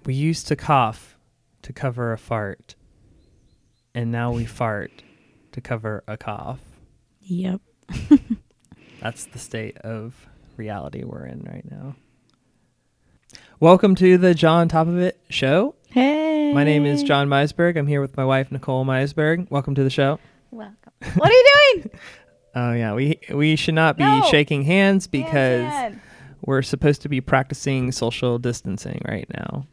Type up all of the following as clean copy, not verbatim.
We used to cough to cover a fart, and now we fart to cover a cough. Yep. That's the state of reality we're in right now. Welcome to the John Top of It show. Hey. My name is Nicole Meisburg. I'm here with my wife, Nicole Meisburg. Welcome to the show. Welcome. What are you doing? Oh, yeah. We should not be shaking hands because we're supposed to be practicing social distancing right now.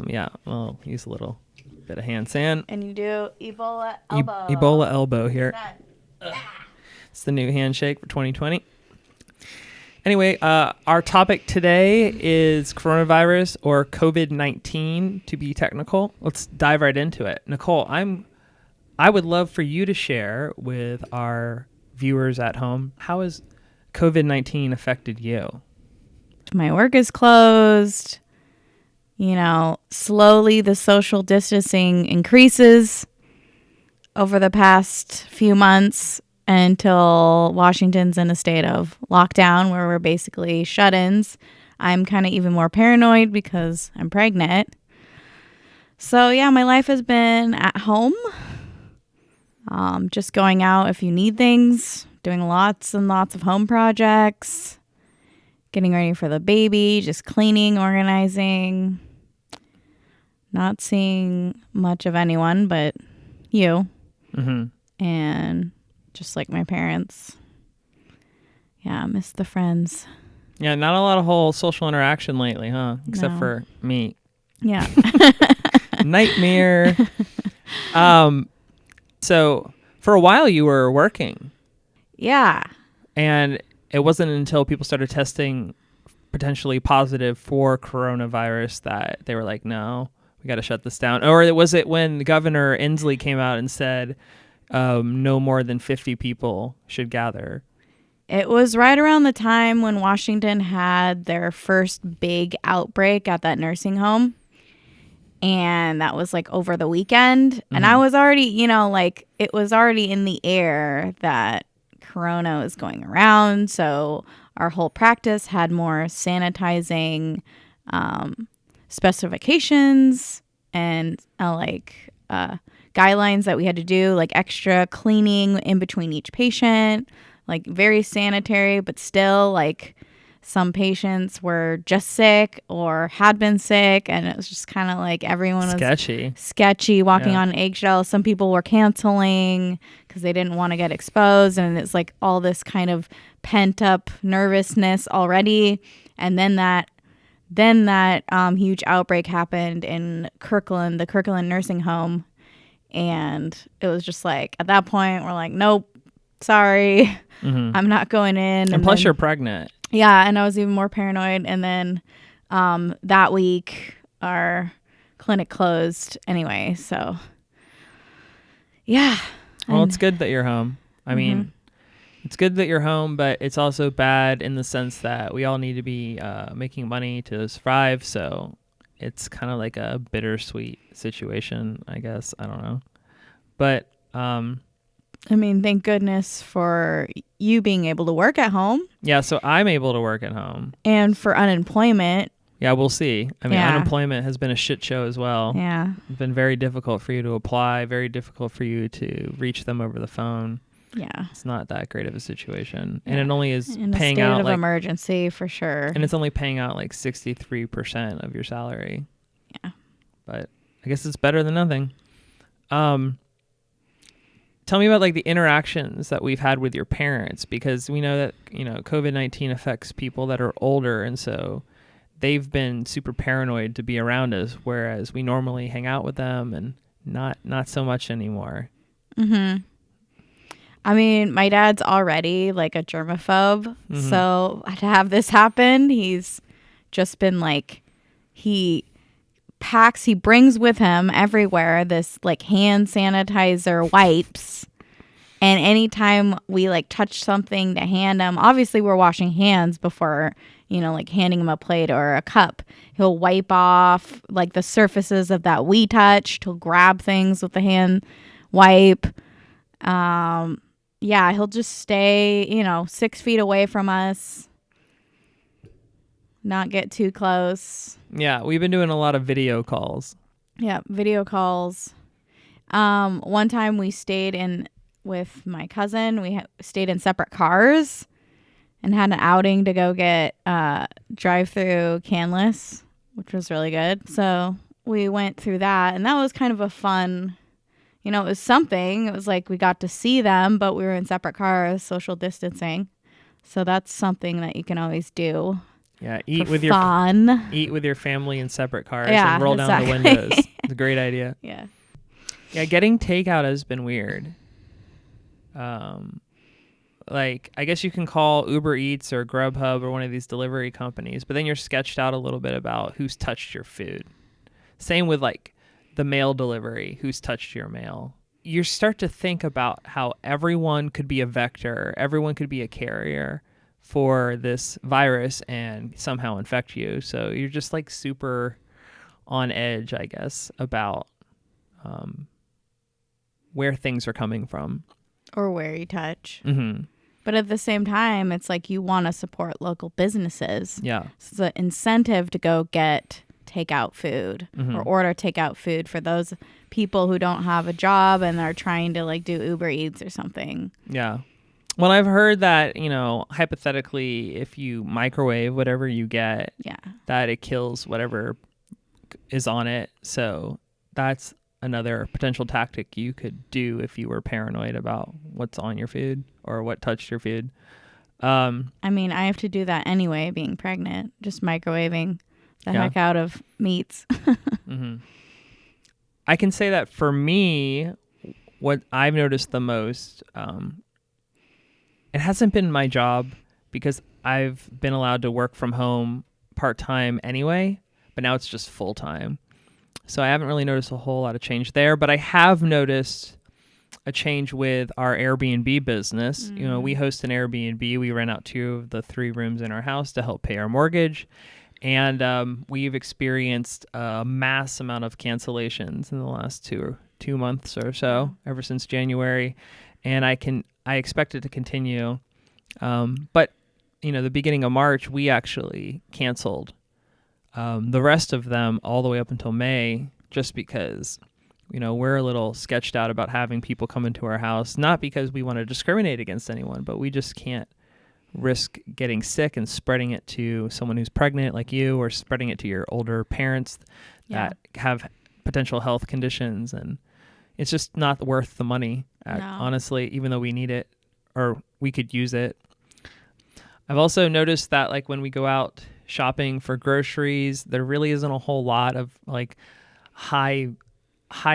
Yeah, well, use a little bit of hand sand. And you do Ebola elbow. Ebola elbow here. It's the new handshake for 2020. Anyway, our topic today is coronavirus, or COVID-19 to be technical. Let's dive right into it. Nicole, I would love for you to share with our viewers at home, how has COVID-19 affected you? My work is closed. You know, slowly the social distancing increases over the past few months until Washington's in a state of lockdown where we're basically shut-ins. I'm kind of even more paranoid because I'm pregnant. So yeah, my life has been at home. Just going out if you need things, doing lots and lots of home projects, getting ready for the baby, just cleaning, organizing. Not seeing much of anyone but you. Mm-hmm. And just like my parents. Yeah, I miss the friends. Yeah, not a lot of whole social interaction lately, huh? Except for me. Yeah. Nightmare. So for a while you were working. Yeah. And it wasn't until people started testing potentially positive for coronavirus that they were like, no, we got to shut this down. Or was it when Governor Inslee came out and said no more than 50 people should gather? It was right around the time when Washington had their first big outbreak at that nursing home. And that was like over the weekend. Mm-hmm. And I was already, it was already in the air that Corona was going around. So our whole practice had more sanitizing specifications and guidelines that we had to do, like extra cleaning in between each patient, like very sanitary, but still like some patients were just sick or had been sick, and it was just kind of like everyone was sketchy, walking on eggshells. Some people were canceling because they didn't want to get exposed, and it's like all this kind of pent up nervousness already. And then that huge outbreak happened in Kirkland, the Kirkland nursing home, and it was just like at that point we're like, nope, sorry, I'm not going in. And plus, you're pregnant. Yeah, and I was even more paranoid. And then that week, our clinic closed anyway. So, yeah. Well, it's good that you're home. I mean, it's good that you're home, but it's also bad in the sense that we all need to be making money to survive. So it's kind of like a bittersweet situation, I guess. I don't know. But I mean, thank goodness for you being able to work at home. Yeah, so I'm able to work at home. And for unemployment. Yeah, we'll see. I mean, unemployment has been a shit show as well. Yeah. It's been very difficult for you to apply, very difficult for you to reach them over the phone. Yeah. It's not that great of a situation. Yeah. And it only is in paying a state out of emergency for sure. And it's only paying out like 63% of your salary. Yeah. But I guess it's better than nothing. Tell me about like the interactions that we've had with your parents, because we know that, COVID-19 affects people that are older. And so they've been super paranoid to be around us, whereas we normally hang out with them and not so much anymore. Mm-hmm. I mean, my dad's already like a germaphobe. Mm-hmm. So to have this happen, he's just been like, he brings with him everywhere this like hand sanitizer wipes. And anytime we like touch something to hand him, obviously we're washing hands before, like handing him a plate or a cup. He'll wipe off like the surfaces of that we touched. He'll grab things with the hand wipe. Yeah, he'll just stay, 6 feet away from us. not get too close. Yeah, we've been doing a lot of video calls. Yeah, video calls. One time we stayed in with my cousin. We stayed in separate cars and had an outing to go get drive-through canless, which was really good. So we went through that, and that was kind of a fun, it was something. It was like we got to see them, but we were in separate cars, social distancing. So that's something that you can always do. Yeah, eat with your family in separate cars and roll down the windows. It's a great idea. Yeah. Yeah, getting takeout has been weird. Like, I guess you can call Uber Eats or Grubhub or one of these delivery companies, but then you're sketched out a little bit about who's touched your food. Same with like the mail delivery, who's touched your mail. You start to think about how everyone could be a vector, everyone could be a carrier for this virus and somehow infect you. So you're just like super on edge, I guess, about where things are coming from. Or where you touch. Mm-hmm. But at the same time, it's like you want to support local businesses. Yeah. So it's an incentive to go get takeout food or order takeout food for those people who don't have a job and are trying to like do Uber Eats or something. Yeah. Well, I've heard that, hypothetically, if you microwave whatever you get, that it kills whatever is on it. So that's another potential tactic you could do if you were paranoid about what's on your food or what touched your food. I mean, I have to do that anyway, being pregnant, just microwaving the heck out of meats. Mm-hmm. I can say that for me, what I've noticed the most, it hasn't been my job because I've been allowed to work from home part-time anyway, but now it's just full-time. So I haven't really noticed a whole lot of change there, but I have noticed a change with our Airbnb business. We host an Airbnb. We rent out 2 of the 3 rooms in our house to help pay our mortgage. And we've experienced a mass amount of cancellations in the last two months or so, ever since January. And I expect it to continue. But, the beginning of March, we actually canceled the rest of them all the way up until May, just because, we're a little sketched out about having people come into our house, not because we want to discriminate against anyone, but we just can't risk getting sick and spreading it to someone who's pregnant like you, or spreading it to your older parents that have potential health conditions. And it's just not worth the money, honestly, even though we need it or we could use it. I've also noticed that like when we go out shopping for groceries, there really isn't a whole lot of like high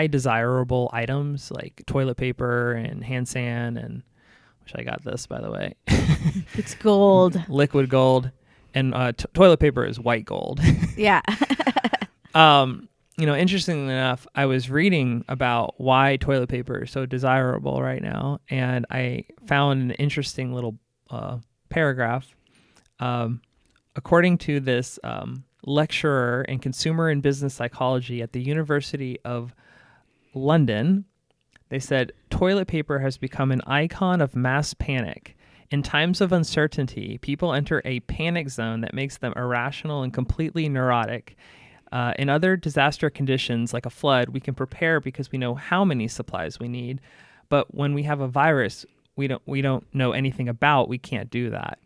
desirable items like toilet paper and hand sand, and which I got this, by the way. It's gold. Liquid gold. And toilet paper is white gold. Yeah. Interestingly enough, I was reading about why toilet paper is so desirable right now, and I found an interesting little paragraph. According to this lecturer in consumer and business psychology at the University of London, they said, toilet paper has become an icon of mass panic. In times of uncertainty, people enter a panic zone that makes them irrational and completely neurotic. In other disaster conditions like a flood, we can prepare because we know how many supplies we need. But when we have a virus we don't know anything about, we can't do that.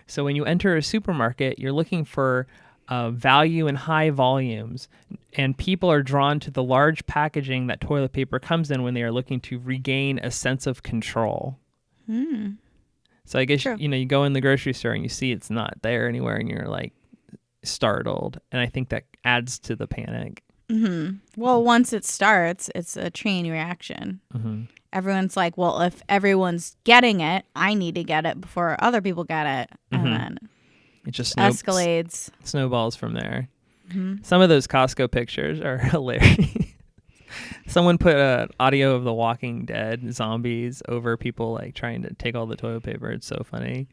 So when you enter a supermarket, you're looking for value in high volumes, and people are drawn to the large packaging that toilet paper comes in when they are looking to regain a sense of control. So I guess, you go in the grocery store and you see it's not there anywhere and you're like startled. And I think that adds to the panic. Well, once it starts, it's a chain reaction. Everyone's like, well, if everyone's getting it, I need to get it before other people get it. And then it just escalates. Snowballs from there. Some of those Costco pictures are hilarious. Someone put an audio of The Walking Dead zombies over people like trying to take all the toilet paper. It's so funny.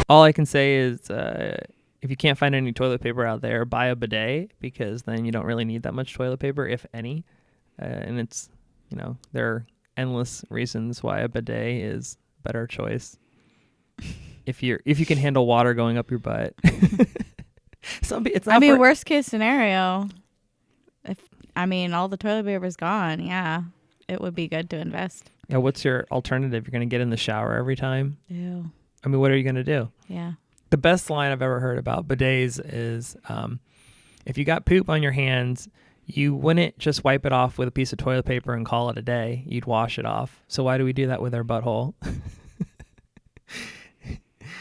All I can say is if you can't find any toilet paper out there, buy a bidet, because then you don't really need that much toilet paper, if any. And it's, there are endless reasons why a bidet is a better choice. If you can handle water going up your butt. Worst case scenario, if all the toilet paper is gone, yeah, it would be good to invest. Yeah, what's your alternative? You're going to get in the shower every time? Ew. What are you going to do? Yeah. The best line I've ever heard about bidets is if you got poop on your hands, you wouldn't just wipe it off with a piece of toilet paper and call it a day. You'd wash it off. So why do we do that with our butthole?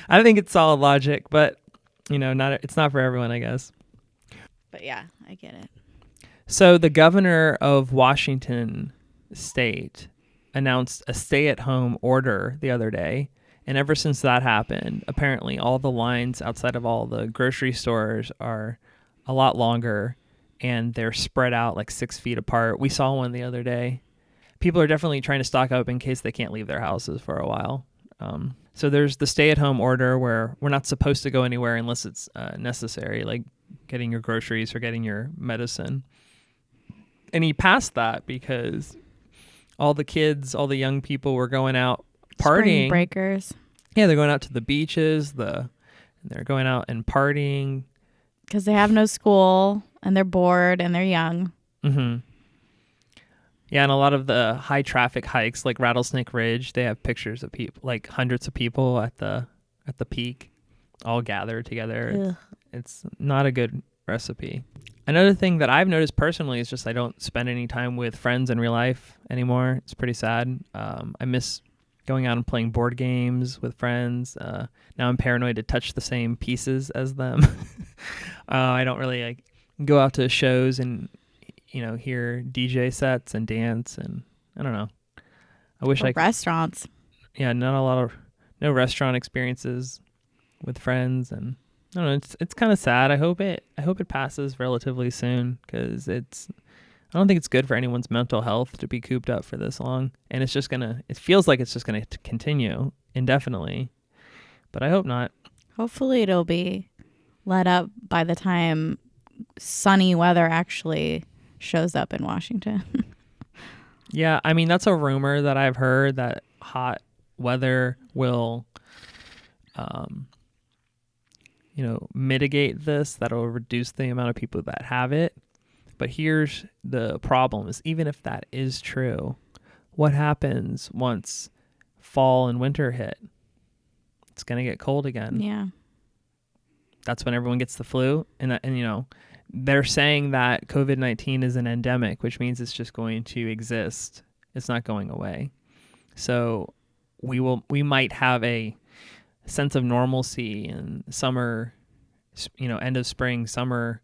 I think it's solid logic, but it's not for everyone, I guess. But yeah, I get it. So the governor of Washington State announced a stay-at-home order the other day. And ever since that happened, apparently all the lines outside of all the grocery stores are a lot longer, and they're spread out like 6 feet apart. We saw one the other day. People are definitely trying to stock up in case they can't leave their houses for a while. So there's the stay-at-home order where we're not supposed to go anywhere unless it's necessary, like getting your groceries or getting your medicine. And he passed that because all the kids, all the young people were going out partying. Spring breakers. Yeah, they're going out to the beaches. They're going out and partying because they have no school and they're bored and they're young. Mm-hmm. Yeah, and a lot of the high traffic hikes, like Rattlesnake Ridge, they have pictures of people, like hundreds of people at the peak, all gathered together. It's not a good recipe. Another thing that I've noticed personally is just I don't spend any time with friends in real life anymore. It's pretty sad. I miss going out and playing board games with friends. Now I'm paranoid to touch the same pieces as them. I don't really go out to shows and hear DJ sets and dance, and I don't know. I wish restaurants. Yeah, no restaurant experiences with friends, and I don't know. It's kind of sad. I hope it passes relatively soon, because I don't think it's good for anyone's mental health to be cooped up for this long, and it feels like it's just gonna continue indefinitely, but I hope not. Hopefully it'll be let up by the time sunny weather actually shows up in Washington. Yeah, that's a rumor that I've heard, that hot weather will mitigate this, that will reduce the amount of people that have it. But here's the problem: is even if that is true, what happens once fall and winter hit? It's gonna get cold again. Yeah. That's when everyone gets the flu, and they're saying that COVID-19 is an endemic, which means it's just going to exist. It's not going away. So we might have a sense of normalcy in summer, end of spring, summer,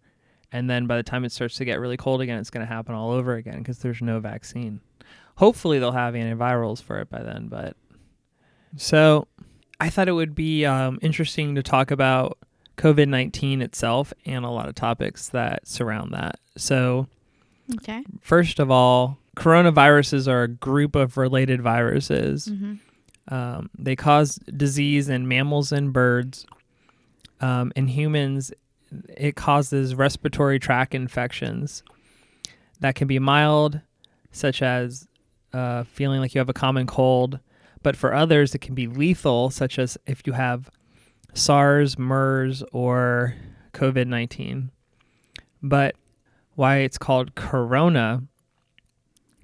and then by the time it starts to get really cold again, it's going to happen all over again because there's no vaccine. Hopefully they'll have antivirals for it by then. But so I thought it would be interesting to talk about COVID-19 itself and a lot of topics that surround that. So, okay. First of all, coronaviruses are a group of related viruses. Mm-hmm. They cause disease in mammals and birds. In humans, it causes respiratory tract infections that can be mild, such as feeling like you have a common cold. But for others, it can be lethal, such as if you have SARS, MERS, or COVID-19. But why it's called corona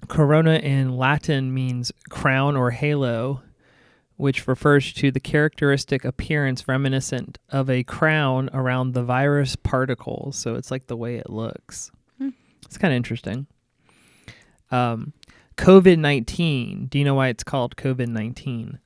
in Latin means crown or halo, which refers to the characteristic appearance reminiscent of a crown around the virus particles. So it's like the way it looks. It's kind of interesting. COVID-19. Do you know why it's called COVID-19?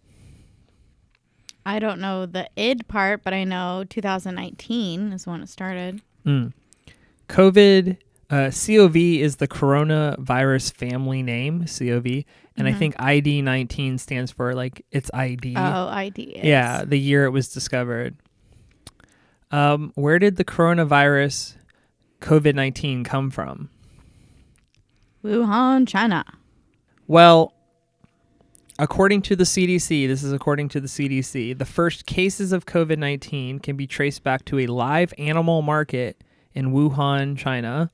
I don't know the id part, but I know 2019 is when it started. COVID, COV is the coronavirus family name, COV. And I think ID-19 stands for its ID. Oh, ID. Yeah, the year it was discovered. Where did the coronavirus COVID-19 come from? Wuhan, China. Well, According to the CDC, this is according to the CDC, the first cases of COVID-19 can be traced back to a live animal market in Wuhan, China.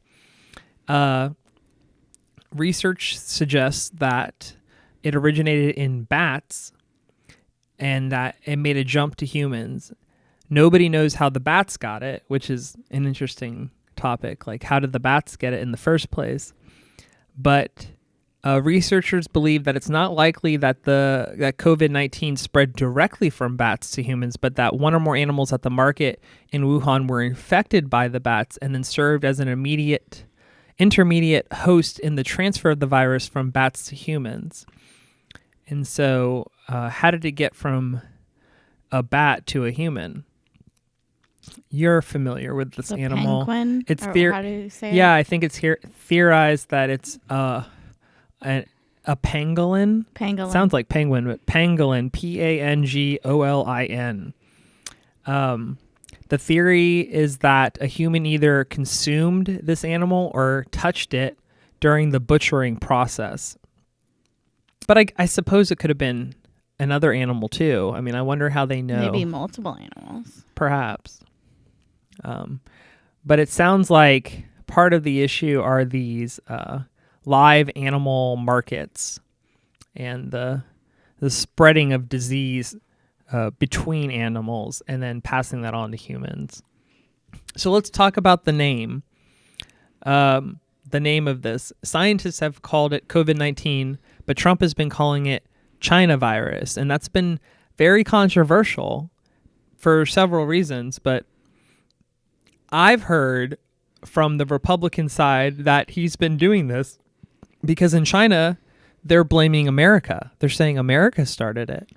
Research suggests that it originated in bats and that it made a jump to humans. Nobody knows how the bats got it, which is an interesting topic. Like, how did the bats get it in the first place? But researchers believe that it's not likely that that COVID-19 spread directly from bats to humans, but that one or more animals at the market in Wuhan were infected by the bats and then served as an intermediate host in the transfer of the virus from bats to humans. And so, how did it get from a bat to a human? You're familiar with this animal. Penguin? It's how do you say it? I think it's theorized that it's a pangolin. Pangolin. Sounds like penguin, but pangolin, Pangolin. The theory is that a human either consumed this animal or touched it during the butchering process. But I suppose it could have been another animal too. I mean, I wonder how they know. Maybe multiple animals. Perhaps. But it sounds like part of the issue are these live animal markets and the spreading of disease between animals and then passing that on to humans. So let's talk about the name. The name of this. Scientists have called it COVID-19, but Trump has been calling it China virus, and that's been very controversial for several reasons. But I've heard from the Republican side that he's been doing this because in China, they're blaming America. They're saying America started it.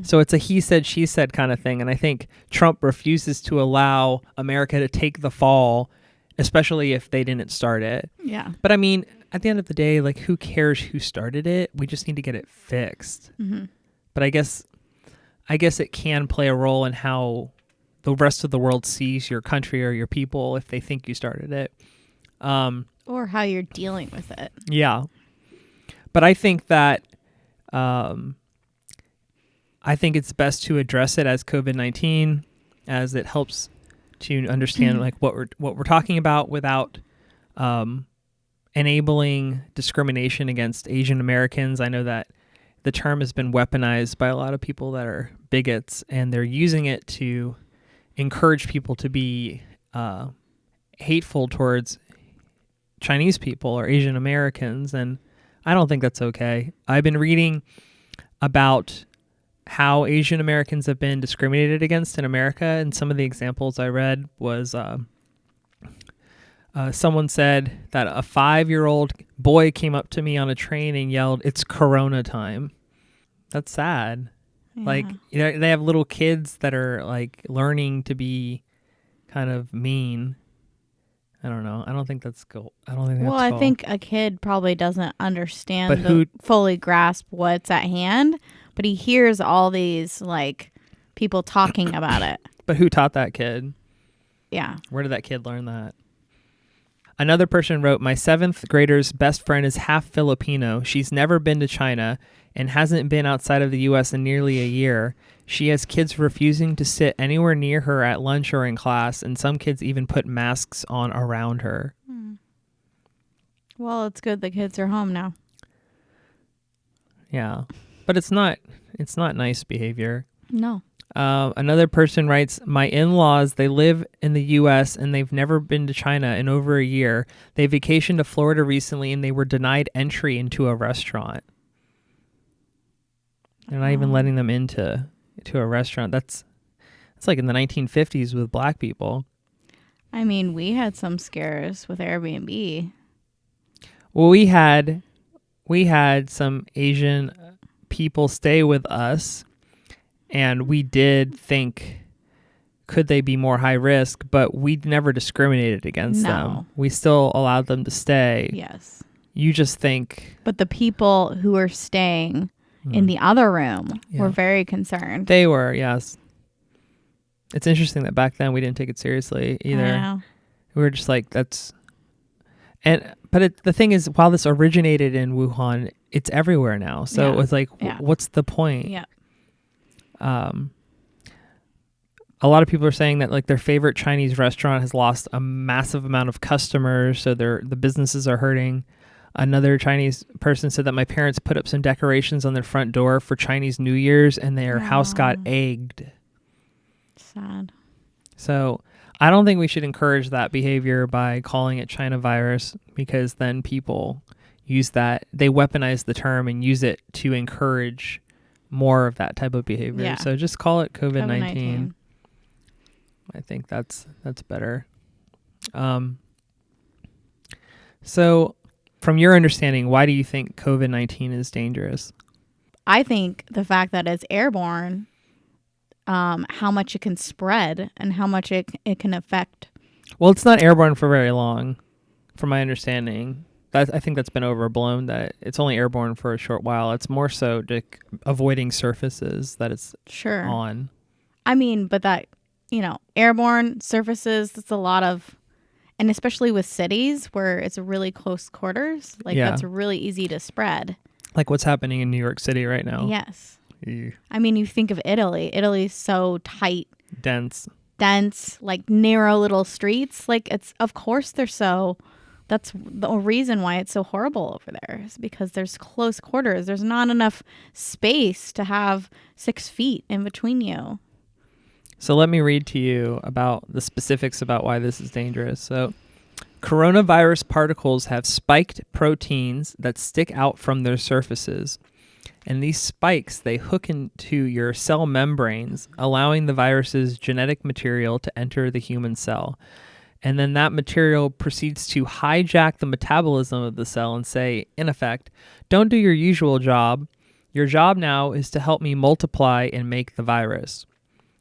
So it's a he said, she said kind of thing. And I think Trump refuses to allow America to take the fall, especially if they didn't start it. Yeah. But I mean, at the end of the day, like, who cares who started it? We just need to get it fixed. Mm-hmm. But I guess it can play a role in how the rest of the world sees your country or your people if they think you started it. Or how you're dealing with it. Yeah. But I think that I think it's best to address it as COVID-19, as it helps to understand like what we're talking about without enabling discrimination against Asian Americans. I know that the term has been weaponized by a lot of people that are bigots, and they're using it to encourage people to be hateful towards Chinese people or Asian Americans, and I don't think that's okay. I've been reading about how Asian Americans have been discriminated against in America, and some of the examples I read was someone said that a 5-year-old boy came up to me on a train and yelled, "It's Corona time." That's sad. Yeah. Like, you know, they have little kids that are like learning to be kind of mean. I don't know. I don't think that's cool. I don't think that's Well, I cool. think a kid probably doesn't understand But fully grasp what's at hand, but he hears all these like people talking about it. But who taught that kid? Yeah. Where did that kid learn that? Another person wrote, "My 7th grader's best friend is half Filipino. She's never been to China and hasn't been outside of the U.S. in nearly a year. She has kids refusing to sit anywhere near her at lunch or in class, and some kids even put masks on around her." Well, it's good the kids are home now. Yeah. But it's not nice behavior. No. Another person writes, "My in-laws, they live in the U.S. and they've never been to China in over a year. They vacationed to Florida recently and they were denied entry into a restaurant." They're not even letting them into a restaurant. That's like in the 1950s with black people. I mean, we had some scares with Airbnb. Well, we had some Asian people stay with us, and we did think, could they be more high risk? But we never discriminated against them. We still allowed them to stay. Yes. You just think. But the people who were staying in the other room were very concerned. They were, yes. It's interesting that back then we didn't take it seriously either. I know. We were just like, that's... The thing is, while this originated in Wuhan, it's everywhere now. So it was like, what's the point? Yeah. A lot of people are saying that like their favorite Chinese restaurant has lost a massive amount of customers, so the businesses are hurting. Another Chinese person said that my parents put up some decorations on their front door for Chinese New Year's, and their house got egged. Sad. So I don't think we should encourage that behavior by calling it China virus, because then people use that, they weaponize the term and use it to encourage more of that type of behavior. Yeah. So just call it COVID-19. I think that's better. So from your understanding, why do you think COVID-19 is dangerous? I think the fact that it's airborne, how much it can spread and how much it can affect. Well, it's not airborne for very long, from my understanding. I think that's been overblown, that it's only airborne for a short while. It's more so avoiding surfaces that it's on. I mean, but that, airborne surfaces, that's a lot of, and especially with cities where it's really close quarters, that's really easy to spread. Like what's happening in New York City right now. Yes. I mean, you think of Italy. Italy's so tight. Dense, like narrow little streets. Like of course that's the reason why it's so horrible over there, is because there's close quarters. There's not enough space to have 6 feet in between you. So let me read to you about the specifics about why this is dangerous. So coronavirus particles have spiked proteins that stick out from their surfaces. And these spikes, they hook into your cell membranes, allowing the virus's genetic material to enter the human cell. And then that material proceeds to hijack the metabolism of the cell and say, in effect, don't do your usual job. Your job now is to help me multiply and make the virus.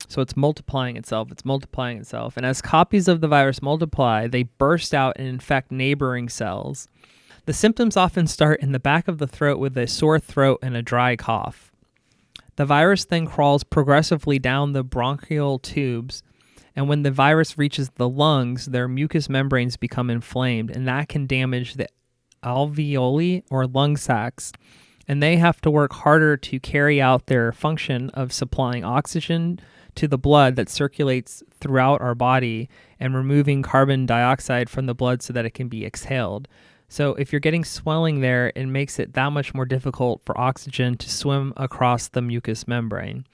So it's multiplying itself. And as copies of the virus multiply, they burst out and infect neighboring cells. The symptoms often start in the back of the throat with a sore throat and a dry cough. The virus then crawls progressively down the bronchial tubes, and when the virus reaches the lungs, their mucous membranes become inflamed, and that can damage the alveoli or lung sacs, and they have to work harder to carry out their function of supplying oxygen to the blood that circulates throughout our body and removing carbon dioxide from the blood so that it can be exhaled. So if you're getting swelling there, it makes it that much more difficult for oxygen to swim across the mucous membrane.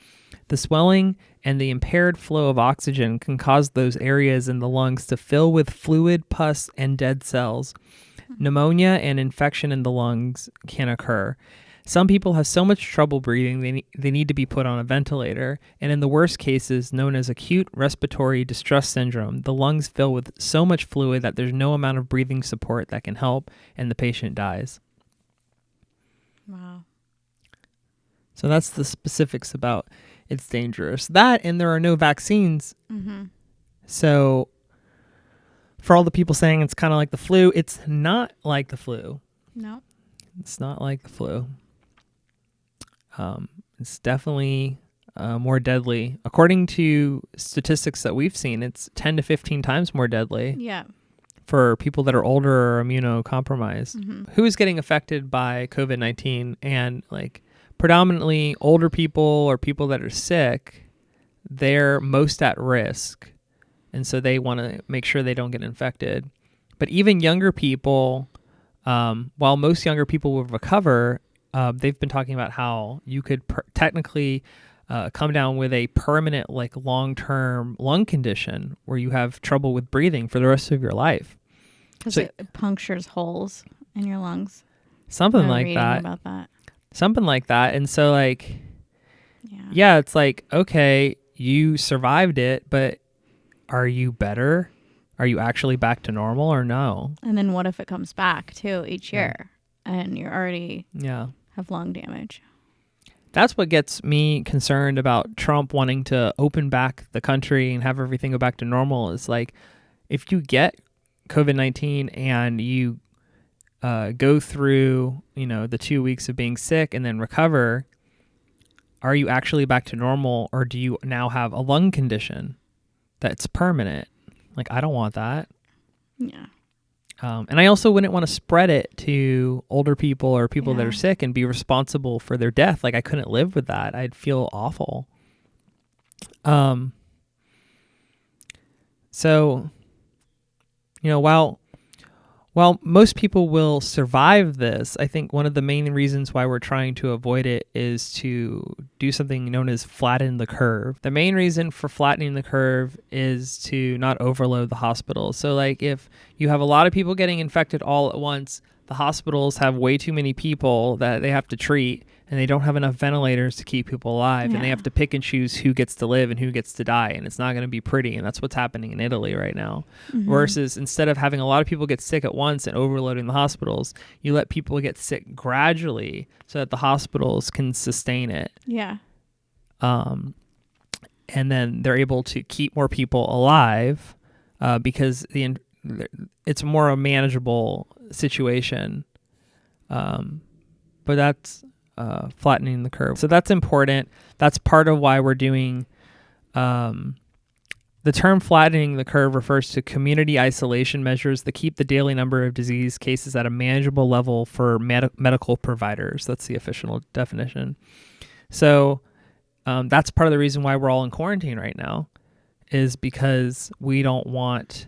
The swelling and the impaired flow of oxygen can cause those areas in the lungs to fill with fluid, pus, and dead cells. Pneumonia and infection in the lungs can occur. Some people have so much trouble breathing they need to be put on a ventilator, and in the worst cases, known as acute respiratory distress syndrome, the lungs fill with so much fluid that there's no amount of breathing support that can help, and the patient dies. Wow. So that's the specifics about it's dangerous. That, and there are no vaccines. Mm-hmm. So for all the people saying it's kind of like the flu, it's not like the flu. No. It's not like the flu. It's definitely more deadly. According to statistics that we've seen, it's 10 to 15 times more deadly. Yeah. For people that are older or immunocompromised. Mm-hmm. Who is getting affected by COVID-19? And like predominantly older people or people that are sick, they're most at risk. And so they want to make sure they don't get infected. But even younger people, while most younger people will recover, they've been talking about how you could technically come down with a permanent, like long-term lung condition where you have trouble with breathing for the rest of your life. Because it punctures holes in your lungs. Something like that. About that. Something like that. And so like, yeah, it's like, okay, you survived it, but are you better? Are you actually back to normal or no? And then what if it comes back too each year and you're already have lung damage? That's what gets me concerned about Trump wanting to open back the country and have everything go back to normal. Is like, if you get COVID-19 and you go through, the 2 weeks of being sick and then recover, are you actually back to normal, or do you now have a lung condition that's permanent? Like, I don't want that. Yeah. And I also wouldn't want to spread it to older people or people that are sick and be responsible for their death. Like, I couldn't live with that. I'd feel awful. So, while most people will survive this, I think one of the main reasons why we're trying to avoid it is to do something known as flatten the curve. The main reason for flattening the curve is to not overload the hospitals. So like if you have a lot of people getting infected all at once, the hospitals have way too many people that they have to treat, and they don't have enough ventilators to keep people alive, and they have to pick and choose who gets to live and who gets to die, and it's not going to be pretty, and that's what's happening in Italy right now. Versus instead of having a lot of people get sick at once and overloading the hospitals, you let people get sick gradually so that the hospitals can sustain it. Yeah. And then they're able to keep more people alive because it's more a manageable situation. But that's flattening the curve. So that's important. That's part of why we're doing the term flattening the curve refers to community isolation measures that keep the daily number of disease cases at a manageable level for medical providers. That's the official definition. So that's part of the reason why we're all in quarantine right now, is because we don't want,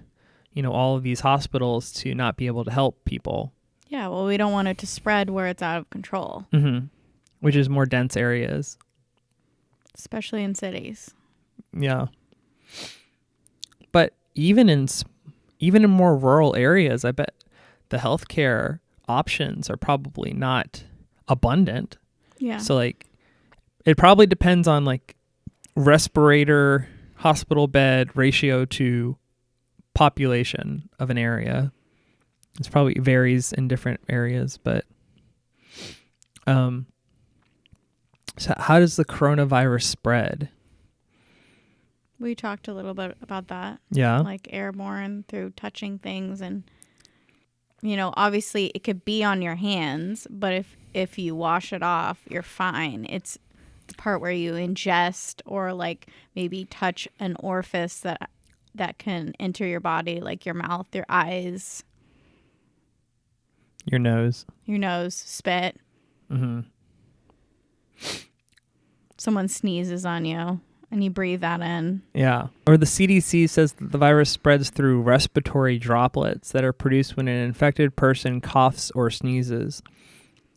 all of these hospitals to not be able to help people. Yeah, well, we don't want it to spread where it's out of control. Which is more dense areas. Especially in cities. Yeah. But even in more rural areas, I bet the healthcare options are probably not abundant. Yeah. So like it probably depends on like respirator hospital bed ratio to population of an area. It probably varies in different areas, but so how does the coronavirus spread? We talked a little bit about that. Yeah. Like airborne through touching things, and obviously it could be on your hands, but if you wash it off, you're fine. It's the part where you ingest or like maybe touch an orifice that can enter your body, like your mouth, your eyes, your nose, spit. Someone sneezes on you and you breathe that in. Yeah. Or the CDC says that the virus spreads through respiratory droplets that are produced when an infected person coughs or sneezes.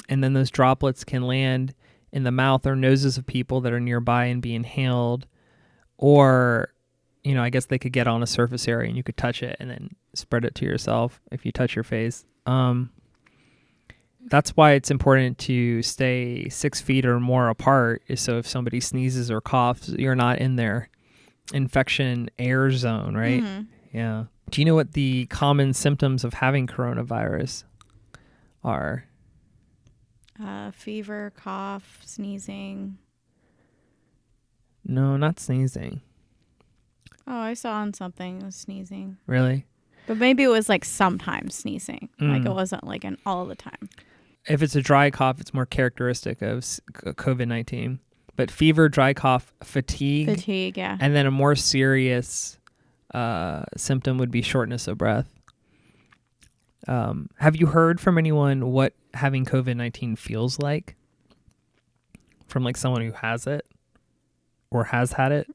And then those droplets can land in the mouth or noses of people that are nearby and be inhaled. Or, I guess they could get on a surface area and you could touch it and then spread it to yourself if you touch your face. That's why it's important to stay 6 feet or more apart, is so if somebody sneezes or coughs, you're not in their infection air zone, right? Yeah. Do you know what the common symptoms of having coronavirus are? Fever, cough, sneezing. No, not sneezing. Oh, I saw on something it was sneezing. Really? But maybe it was like sometimes sneezing. Like it wasn't like an all the time. If it's a dry cough, it's more characteristic of COVID-19. But fever, dry cough, fatigue. Fatigue, yeah. And then a more serious symptom would be shortness of breath. Have you heard from anyone what having COVID-19 feels like? From like someone who has it or has had it?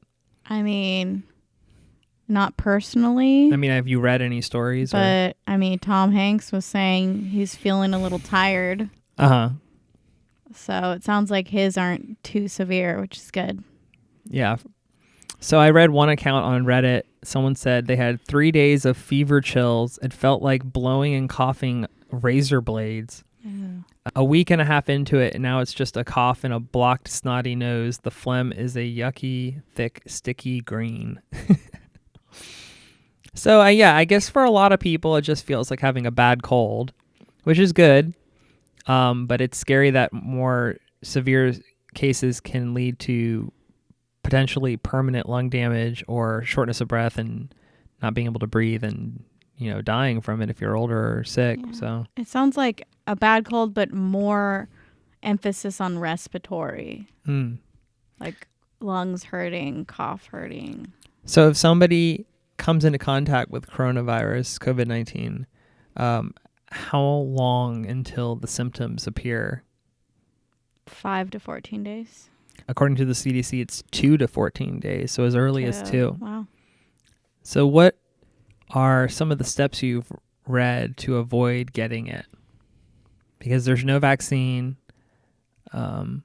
I mean, not personally. I mean, have you read any stories? But, Tom Hanks was saying he's feeling a little tired. Uh-huh. So it sounds like his aren't too severe, which is good. Yeah. So I read one account on Reddit. Someone said they had 3 days of fever chills. It felt like blowing and coughing razor blades. A week and a half into it, and now it's just a cough and a blocked, snotty nose. The phlegm is a yucky, thick, sticky green. So, I guess for a lot of people, it just feels like having a bad cold, which is good. But it's scary that more severe cases can lead to potentially permanent lung damage or shortness of breath and not being able to breathe and, dying from it if you're older or sick. Yeah. So it sounds like a bad cold, but more emphasis on respiratory, like lungs hurting, cough hurting. So if somebody comes into contact with coronavirus, COVID-19, How long until the symptoms appear? 5 to 14 days. According to the CDC, it's 2 to 14 days, so as early as 2. Wow. So what are some of the steps you've read to avoid getting it? Because there's no vaccine, so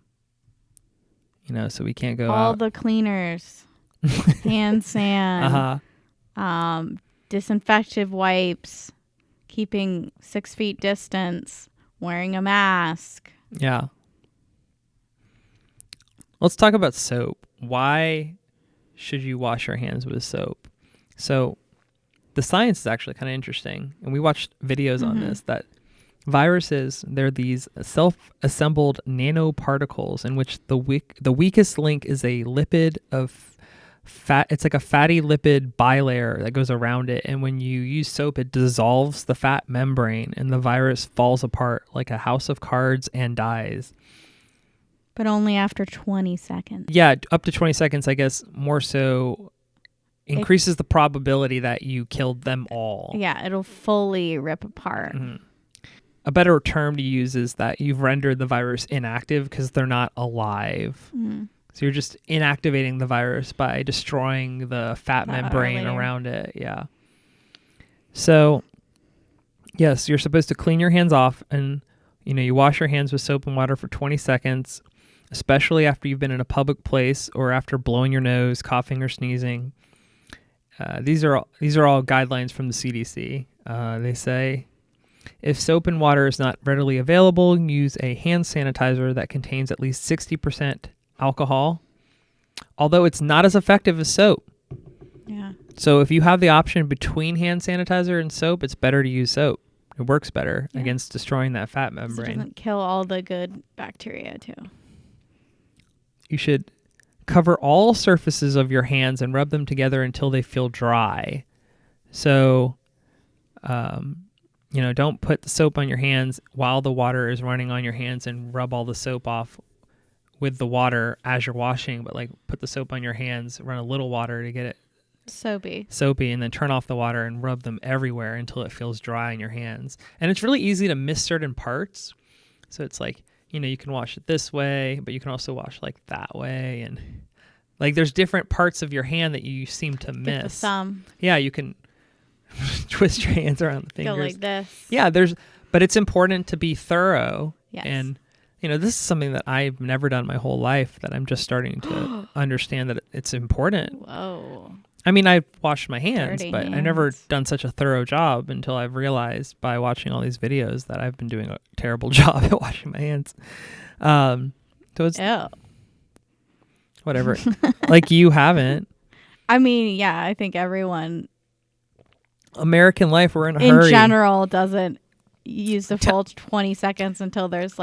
we can't go All out. the cleaners, hand sand, disinfectant wipes, keeping 6 feet distance, wearing a mask. Yeah. Let's talk about soap. Why should you wash your hands with soap? So the science is actually kind of interesting. And we watched videos on this that viruses, they're these self-assembled nanoparticles in which the weakest link is a lipid of fat. It's like a fatty lipid bilayer that goes around it. And when you use soap, it dissolves the fat membrane and the virus falls apart like a house of cards and dies. But only after 20 seconds. Yeah, up to 20 seconds, I guess, more so increases the probability that you killed them all. Yeah, it'll fully rip apart. Mm-hmm. A better term to use is that you've rendered the virus inactive because they're not alive. Mm-hmm. So you're just inactivating the virus by destroying the fat membrane around it. Yeah. So, yes, you're supposed to clean your hands off and, you wash your hands with soap and water for 20 seconds. Especially after you've been in a public place or after blowing your nose, coughing, or sneezing. These are all guidelines from the CDC. They say, if soap and water is not readily available, use a hand sanitizer that contains at least 60% alcohol, although it's not as effective as soap. Yeah. So if you have the option between hand sanitizer and soap, it's better to use soap. It works better against destroying that fat membrane. It doesn't kill all the good bacteria, too. You should cover all surfaces of your hands and rub them together until they feel dry. So, don't put the soap on your hands while the water is running on your hands and rub all the soap off with the water as you're washing. But put the soap on your hands, run a little water to get it soapy, and then turn off the water and rub them everywhere until it feels dry in your hands. And it's really easy to miss certain parts. So it's you can wash it this way, but you can also wash that way. And there's different parts of your hand that you seem to miss. Get the thumb. Yeah, you can twist your hands around the fingers. Go like this. Yeah, but it's important to be thorough. Yes. And, this is something that I've never done my whole life that I'm just starting to understand that it's important. Whoa. I mean, I've washed my hands, Dirty but hands. I've never done such a thorough job until I've realized by watching all these videos that I've been doing a terrible job at washing my hands. So it's whatever. You haven't. I mean, yeah, I think everyone American life, we're in a in hurry. general doesn't use the full 20 seconds until there's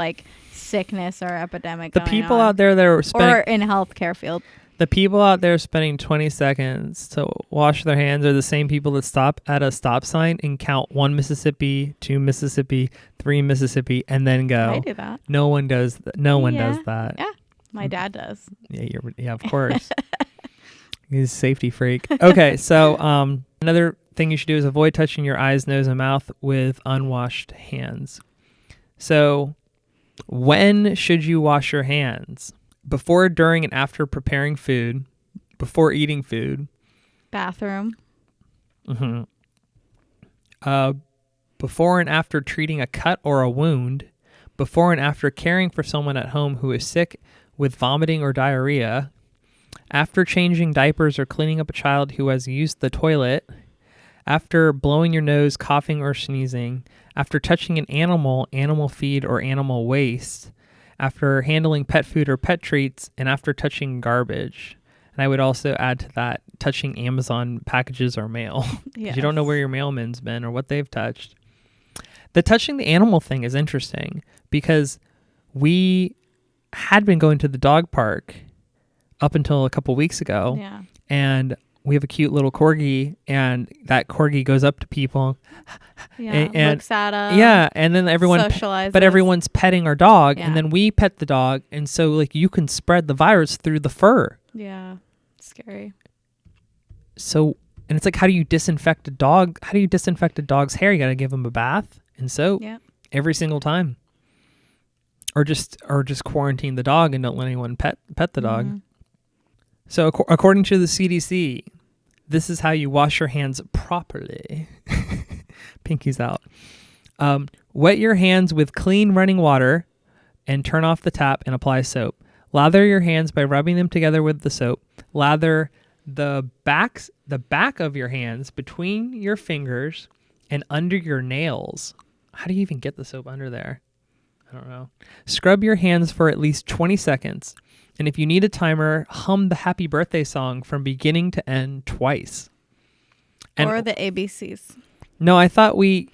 sickness or epidemic The going people on. out there that are spending Or in healthcare field. The people out there spending 20 seconds to wash their hands are the same people that stop at a stop sign and count 1 Mississippi, 2 Mississippi, 3 Mississippi, and then go. I do that. No one does. No one does that. Yeah, my dad does. Yeah, of course. He's a safety freak. Okay, so another thing you should do is avoid touching your eyes, nose, and mouth with unwashed hands. So, when should you wash your hands? Before, during, and after preparing food, before eating food. Bathroom. Mm-hmm. Before and after treating a cut or a wound. Before and after caring for someone at home who is sick with vomiting or diarrhea. After changing diapers or cleaning up a child who has used the toilet. After blowing your nose, coughing, or sneezing. After touching an animal, animal feed, or animal waste. After handling pet food or pet treats, and after touching garbage. And I would also add to that, touching Amazon packages or mail. Yes. You don't know where your mailman's been or what they've touched. The touching the animal thing is interesting because we had been going to the dog park up until a couple weeks ago. Yeah. And we have a cute little corgi, and that corgi goes up to people. Yeah, and looks at us. Yeah, and then socializes. But everyone's petting our dog, Yeah. and then we pet the dog, and so you can spread the virus through the fur. Yeah, scary. So And it's like, how do you disinfect a dog? How do you disinfect a dog's hair? You got to give them a bath and soap every single time. Or just quarantine the dog and don't let anyone pet the dog. So according to the CDC, this is how you wash your hands properly. Pinky's out. Wet your hands with clean running water and turn off the tap and apply soap. Lather your hands by rubbing them together with the soap. Lather the back of your hands between your fingers and under your nails. How do you even get the soap under there? I don't know. Scrub your hands for at least 20 seconds. And if you need a timer, hum the happy birthday song from beginning to end twice. Or the ABCs. No, I thought we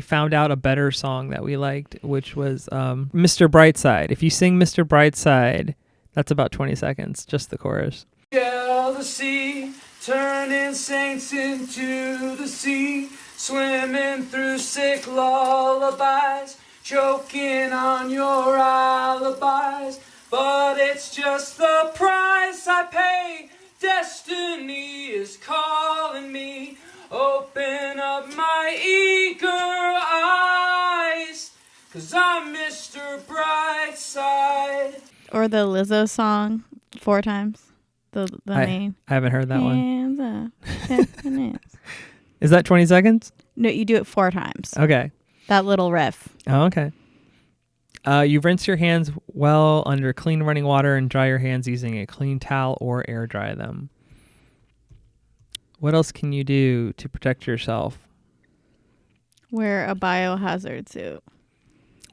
found out a better song that we liked, which was Mr. Brightside. If you sing Mr. Brightside, that's about 20 seconds, just the chorus. Gel the sea, turning saints into the sea, swimming through sick lullabies, choking on your alibis, but it's just the price I pay. Destiny is calling me. Open up my eager eyes, 'cause I'm Mr. Brightside. Or the Lizzo song 4 times. The main. I haven't heard that one. Hands up. Is that 20 seconds? No, you do it 4 times. Okay. That little riff. Oh, okay. You rinse your hands well under clean running water and dry your hands using a clean towel or air dry them. What else can you do to protect yourself? Wear a biohazard suit.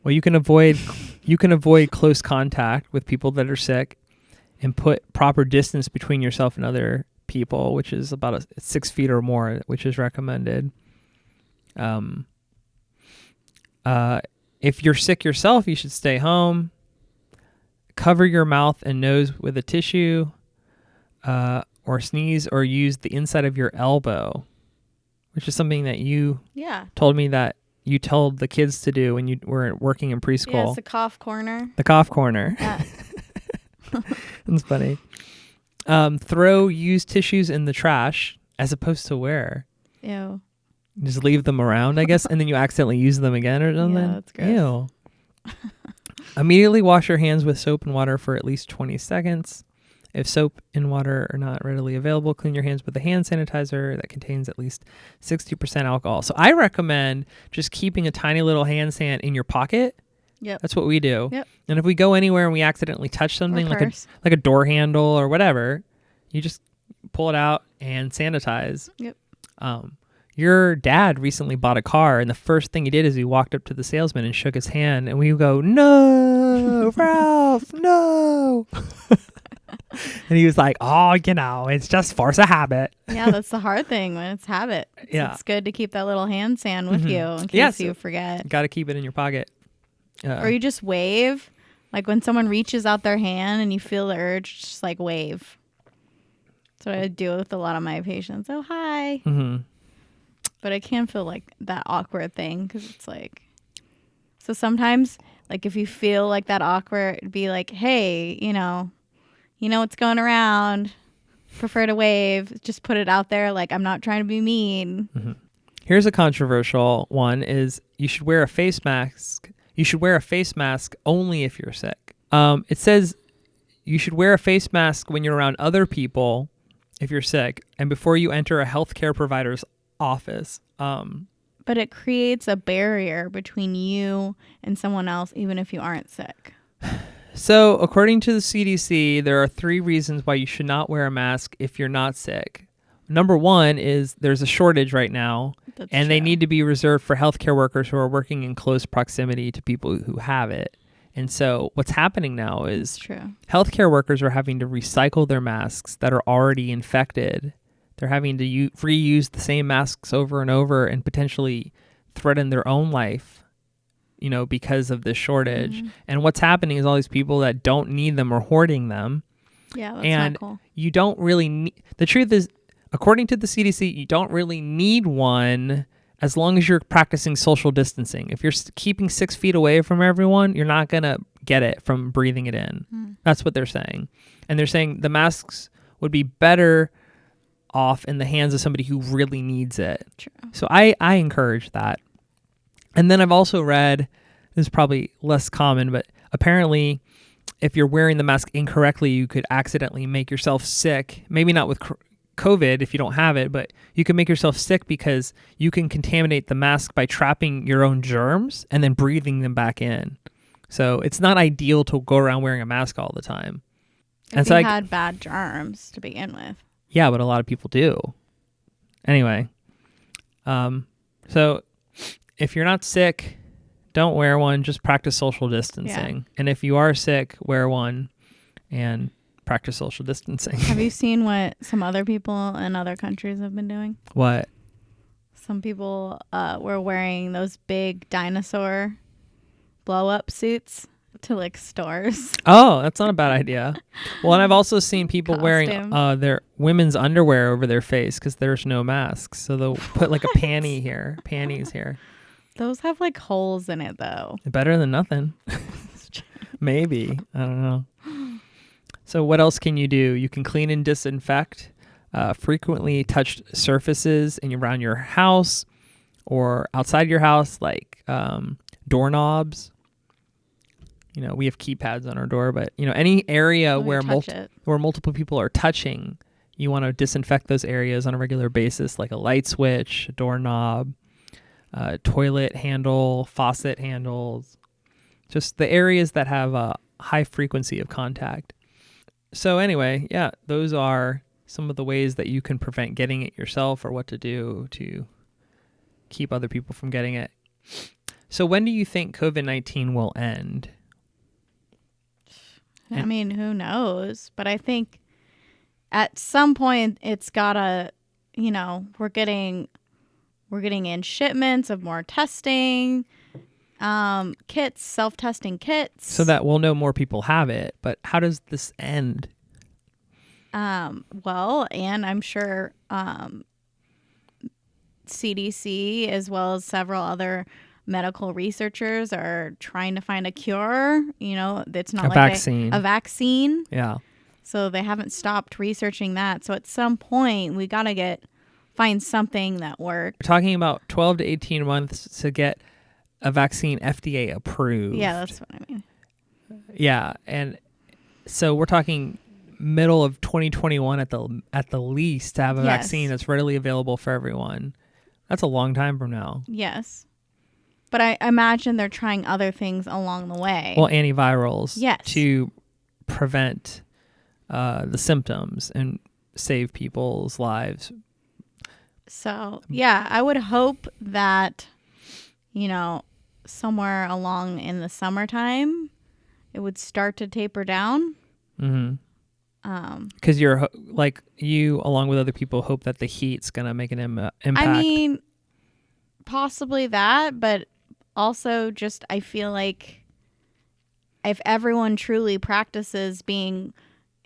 Well, you can avoid close contact with people that are sick and put proper distance between yourself and other people, which is about 6 feet or more, which is recommended. If you're sick yourself, you should stay home. Cover your mouth and nose with a tissue, or sneeze or use the inside of your elbow, which is something that you told me that you told the kids to do when you were working in preschool. Yeah, it's the cough corner. The cough corner. Yeah. That's funny. Throw used tissues in the trash as opposed to where? Ew. Just leave them around, I guess, and then you accidentally use them again or something? Yeah, that's gross. Ew. Immediately wash your hands with soap and water for at least 20 seconds. If soap and water are not readily available, clean your hands with a hand sanitizer that contains at least 60% alcohol. So I recommend just keeping a tiny little hand sand in your pocket. Yep. That's what we do. Yep. And if we go anywhere and we accidentally touch something like a door handle or whatever, you just pull it out and sanitize. Yep. Your dad recently bought a car, and the first thing he did is he walked up to the salesman and shook his hand, and we go, "No, Ralph, no." And he was like, "Oh, it's just force of habit." Yeah, that's the hard thing when it's habit. Yeah. It's good to keep that little hand sand with you in case you forget. Got to keep it in your pocket. Or you just wave. Like when someone reaches out their hand and you feel the urge, just like wave. That's what I do with a lot of my patients. Oh, hi. Mm-hmm. But I can feel like that awkward thing because it's like, so sometimes like if you feel like that awkward, be like, hey, you know what's going around. Prefer to wave. Just put it out there. Like, I'm not trying to be mean. Mm-hmm. Here's a controversial one is you should wear a face mask. You should wear a face mask only if you're sick. It says you should wear a face mask when you're around other people if you're sick and before you enter a healthcare provider's office. But it creates a barrier between you and someone else, even if you aren't sick. So according to the CDC, there are 3 reasons why you should not wear a mask if you're not sick. Number 1 is there's a shortage right now, and they need to be reserved for healthcare workers who are working in close proximity to people who have it. And so what's happening now is healthcare workers are having to recycle their masks that are already infected. They're having to reuse the same masks over and over and potentially threaten their own life, because of this shortage. Mm-hmm. And what's happening is all these people that don't need them are hoarding them. Yeah, that's and not cool. You don't really need... The truth is, according to the CDC, you don't really need one as long as you're practicing social distancing. If you're keeping 6 feet away from everyone, you're not going to get it from breathing it in. That's what they're saying. And they're saying the masks would be better off in the hands of somebody who really needs it. True. So I encourage that. And then I've also read, this is probably less common, but apparently if you're wearing the mask incorrectly, you could accidentally make yourself sick. Maybe not with COVID if you don't have it, but you can make yourself sick because you can contaminate the mask by trapping your own germs and then breathing them back in. So it's not ideal to go around wearing a mask all the time. If you had bad germs to begin with. Yeah, but a lot of people do. Anyway, so if you're not sick, don't wear one. Just practice social distancing. Yeah. And if you are sick, wear one and practice social distancing. Have you seen what some other people in other countries have been doing? What? Some people were wearing those big dinosaur blow-up suits to like stores. Oh, that's not a bad idea. Well, and I've also seen people wearing their women's underwear over their face because there's no masks. So they'll put like a panties here. Those have like holes in it though. Better than nothing. Maybe. I don't know. So what else can you do? You can clean and disinfect frequently touched surfaces around your house or outside your house, like doorknobs. You know, we have keypads on our door, but you know, any area where multiple people are touching, you want to disinfect those areas on a regular basis, like a light switch, a doorknob, toilet handle, faucet handles, just the areas that have a high frequency of contact. So anyway, yeah, those are some of the ways that you can prevent getting it yourself or what to do to keep other people from getting it. So when do you think COVID-19 will end? I mean, who knows? But I think at some point it's gotta, you know, we're getting in shipments of more testing, kits, self-testing kits. So that we'll know more people have it. But how does this end? Well, and I'm sure CDC as well as several other medical researchers are trying to find a cure. You know, it's not a vaccine. Yeah. So they haven't stopped researching that. So at some point we got to find something that works. We're talking about 12 to 18 months to get a vaccine FDA approved. Yeah, that's what I mean. Yeah. And so we're talking middle of 2021 at the least to have a vaccine that's readily available for everyone. That's a long time from now. Yes. But I imagine they're trying other things along the way. Well, antivirals. Yes. To prevent the symptoms and save people's lives. So, yeah, I would hope that, you know, somewhere along in the summertime, it would start to taper down. Mm-hmm. Because you, along with other people, hope that the heat's going to make an impact. I mean, possibly that, but also just I feel like if everyone truly practices being,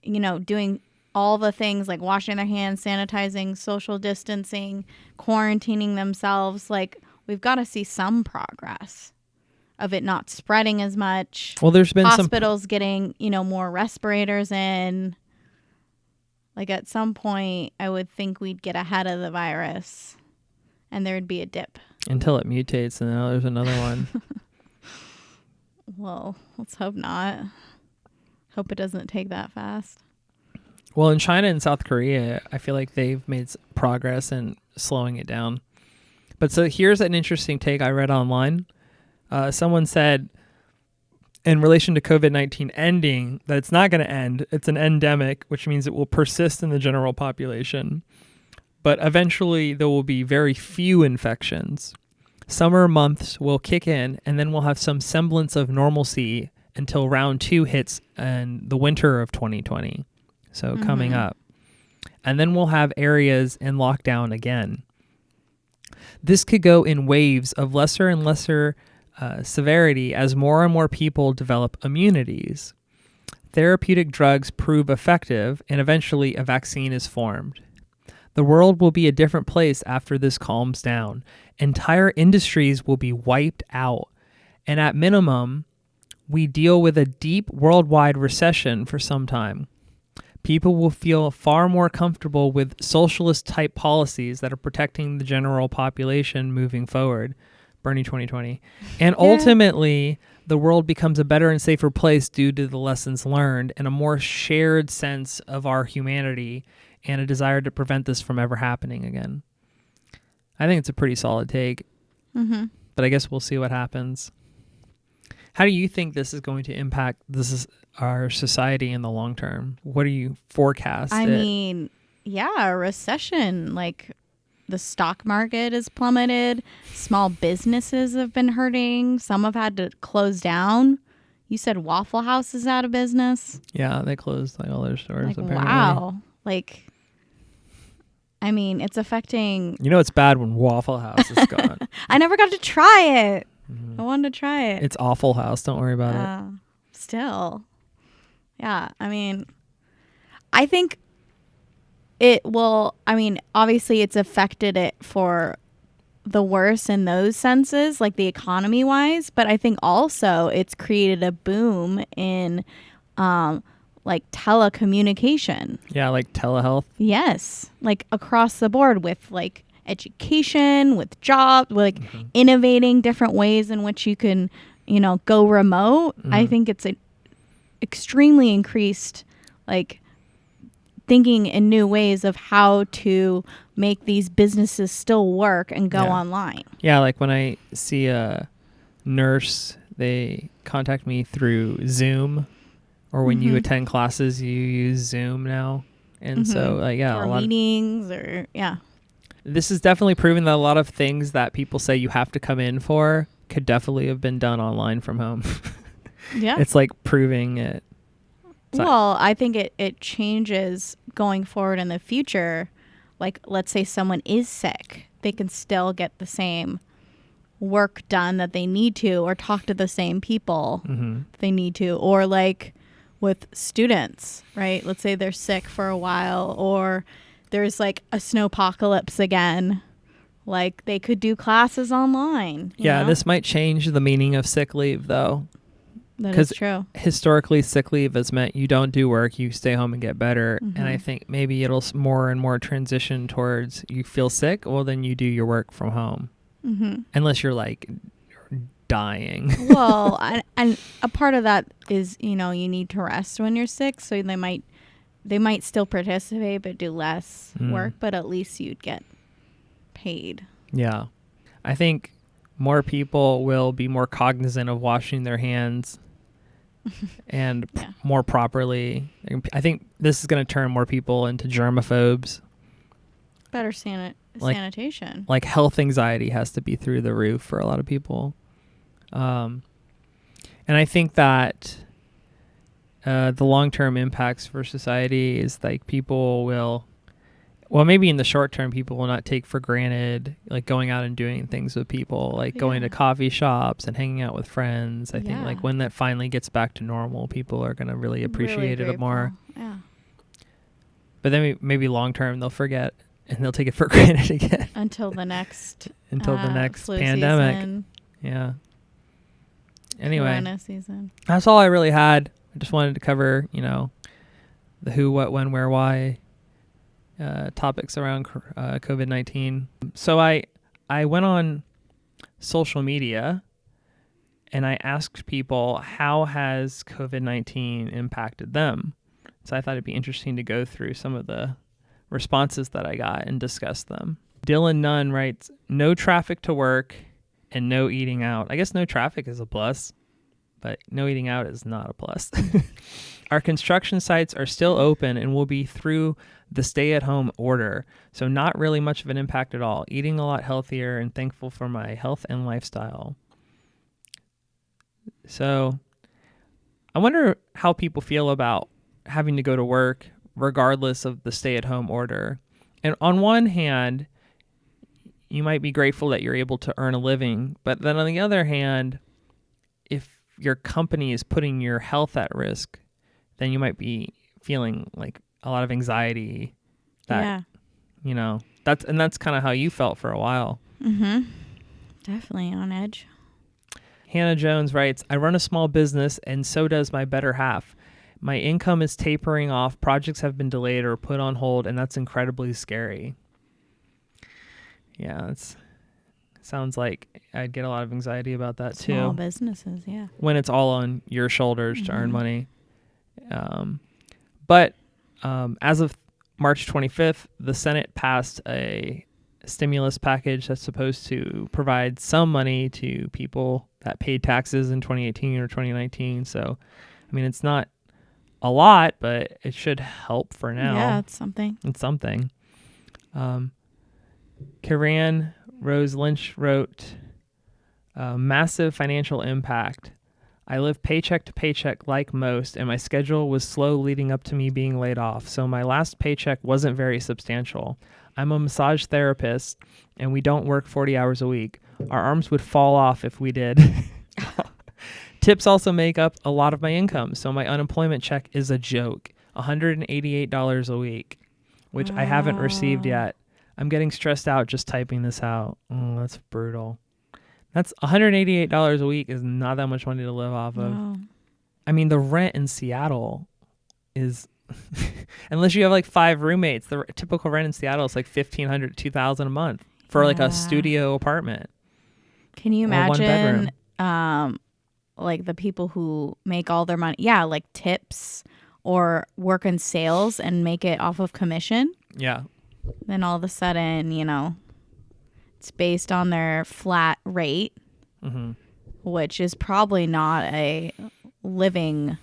you know, doing all the things like washing their hands, sanitizing, social distancing, quarantining themselves, like we've got to see some progress of it not spreading as much. Well, there's been hospitals getting, you know, more respirators in. Like at some point, I would think we'd get ahead of the virus and there would be a dip. Until it mutates and then there's another one. Well, let's hope not. Hope it doesn't take that fast. Well, in China and South Korea, I feel like they've made progress in slowing it down. But so here's an interesting take I read online. Someone said, in relation to COVID-19 ending, that it's not going to end. It's an endemic, which means it will persist in the general population. But eventually there will be very few infections. Summer months will kick in, and then we'll have some semblance of normalcy until round 2 hits in the winter of 2020. So coming up. And then we'll have areas in lockdown again. This could go in waves of lesser and lesser severity as more and more people develop immunities. Therapeutic drugs prove effective, and eventually a vaccine is formed. The world will be a different place after this calms down. Entire industries will be wiped out. And at minimum, we deal with a deep worldwide recession for some time. people will feel far more comfortable with socialist type policies that are protecting the general population moving forward. Bernie 2020. And ultimately, the world becomes a better and safer place due to the lessons learned and a more shared sense of our humanity and a desire to prevent this from ever happening again. I think it's a pretty solid take, but I guess we'll see what happens. How do you think this is going to impact our society in the long term? What do you forecast? I mean, a recession. Like, the stock market has plummeted. Small businesses have been hurting. Some have had to close down. You said Waffle House is out of business. Yeah, they closed like all their stores. Like, apparently. wow. Like, I mean, it's affecting. You know, it's bad when Waffle House is gone. I never got to try it. I wanted to try it. It's Awful House. Don't worry about it. Still. Yeah. I mean, I think it will. I mean, obviously, it's affected it for the worse in those senses, like the economy wise. But I think also it's created a boom in like telecommunication. Yeah, like telehealth. Yes. Like across the board with like education, with jobs, like innovating different ways in which you can, go remote. I think it's an extremely increased, like, thinking in new ways of how to make these businesses still work and go online. Yeah, like when I see a nurse, they contact me through Zoom, or when you attend classes, you use Zoom now. And so, like, or a lot meetings this is definitely proving that a lot of things that people say you have to come in for could definitely have been done online from home. Yeah. It's like proving it. Well, I think it changes going forward in the future. Like, let's say someone is sick, they can still get the same work done that they need to, or talk to the same people they need to, or like with students, right? Let's say they're sick for a while, or there's like a snowpocalypse again. Like, they could do classes online. You know? This might change the meaning of sick leave, though. That is true. Historically, sick leave has meant you don't do work, you stay home and get better. And I think maybe it'll more and more transition towards you feel sick, well, then you do your work from home. Unless you're like dying. Well, and a part of that is, you need to rest when you're sick. So they might still participate but do less work, but at least you'd get paid. Yeah. I think more people will be more cognizant of washing their hands and more properly. I think this is going to turn more people into germaphobes. Better sanitation. Like health anxiety has to be through the roof for a lot of people. And I think that the long-term impacts for society is like people will, well, maybe in the short term, people will not take for granted like going out and doing things with people, like going to coffee shops and hanging out with friends. I think like when that finally gets back to normal, people are going to really appreciate it more. Yeah. But then maybe long term they'll forget and they'll take it for granted again until the next pandemic season. Yeah. Anyway, Corona season. That's all I really had. I just wanted to cover, the who, what, when, where, why topics around COVID-19. So I went on social media and I asked people, how has COVID-19 impacted them? So I thought it'd be interesting to go through some of the responses that I got and discuss them. Dylan Nunn writes, no traffic to work and no eating out. I guess no traffic is a plus, but no eating out is not a plus. Our construction sites are still open and will be through the stay-at-home order, so not really much of an impact at all. Eating a lot healthier and thankful for my health and lifestyle. So I wonder how people feel about having to go to work regardless of the stay-at-home order. And on one hand, you might be grateful that you're able to earn a living, but then on the other hand, if your company is putting your health at risk, then you might be feeling like a lot of anxiety. That's kind of how you felt for a while. Definitely on edge. Hannah Jones writes, I run a small business and so does my better half. My income is tapering off. Projects have been delayed or put on hold, and that's incredibly scary. Yeah, it sounds like I'd get a lot of anxiety about that too. Small businesses, yeah. When it's all on your shoulders to earn money. But as of March 25th, the Senate passed a stimulus package that's supposed to provide some money to people that paid taxes in 2018 or 2019. So, I mean, it's not a lot, but it should help for now. Yeah, it's something. It's something. Kiran Rose Lynch wrote, massive financial impact. I live paycheck to paycheck like most, and my schedule was slow leading up to me being laid off, so my last paycheck wasn't very substantial. I'm a massage therapist, and we don't work 40 hours a week. Our arms would fall off if we did. Tips also make up a lot of my income, so my unemployment check is a joke. $188 a week, which I haven't received yet. I'm getting stressed out just typing this out. Oh, that's brutal. That's $188 a week is not that much money to live off of. Wow. I mean, the rent in Seattle is, unless you have like 5 roommates, the typical rent in Seattle is like $1,500 to $2,000 a month for like a studio apartment. Can you or one imagine bedroom. like the people who make all their money? Yeah, like tips or work in sales and make it off of commission. Yeah. Then all of a sudden, you know, it's based on their flat rate, which is probably not a living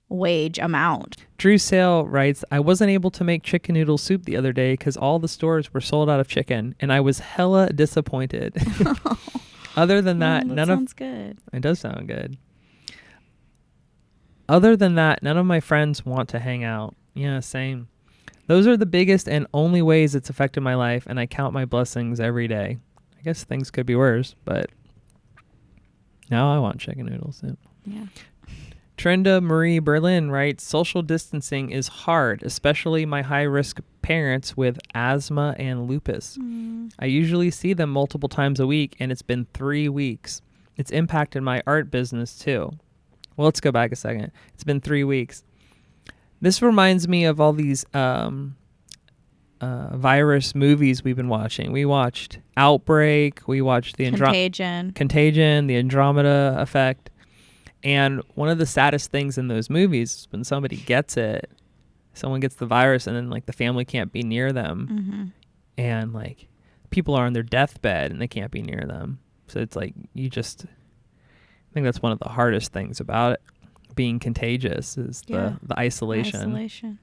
wage amount. Drew Sale writes, I wasn't able to make chicken noodle soup the other day because all the stores were sold out of chicken, and I was hella disappointed. Other than that, that sounds good. It does sound good. Other than that, none of my friends want to hang out. Yeah, same. Those are the biggest and only ways it's affected my life, and I count my blessings every day. I guess things could be worse, but now I want chicken noodle soup. Yeah. Trenda Marie Berlin writes, social distancing is hard, especially my high-risk parents with asthma and lupus. I usually see them multiple times a week, and it's been 3 weeks. It's impacted my art business, too. Well, let's go back a second. It's been 3 weeks. This reminds me of all these virus movies we've been watching. We watched Outbreak. We watched the Contagion, the Andromeda Effect. And one of the saddest things in those movies is when somebody gets it, someone gets the virus, and then like the family can't be near them. And like people are on their deathbed and they can't be near them. So it's like I think that's one of the hardest things about it. Being contagious is the isolation.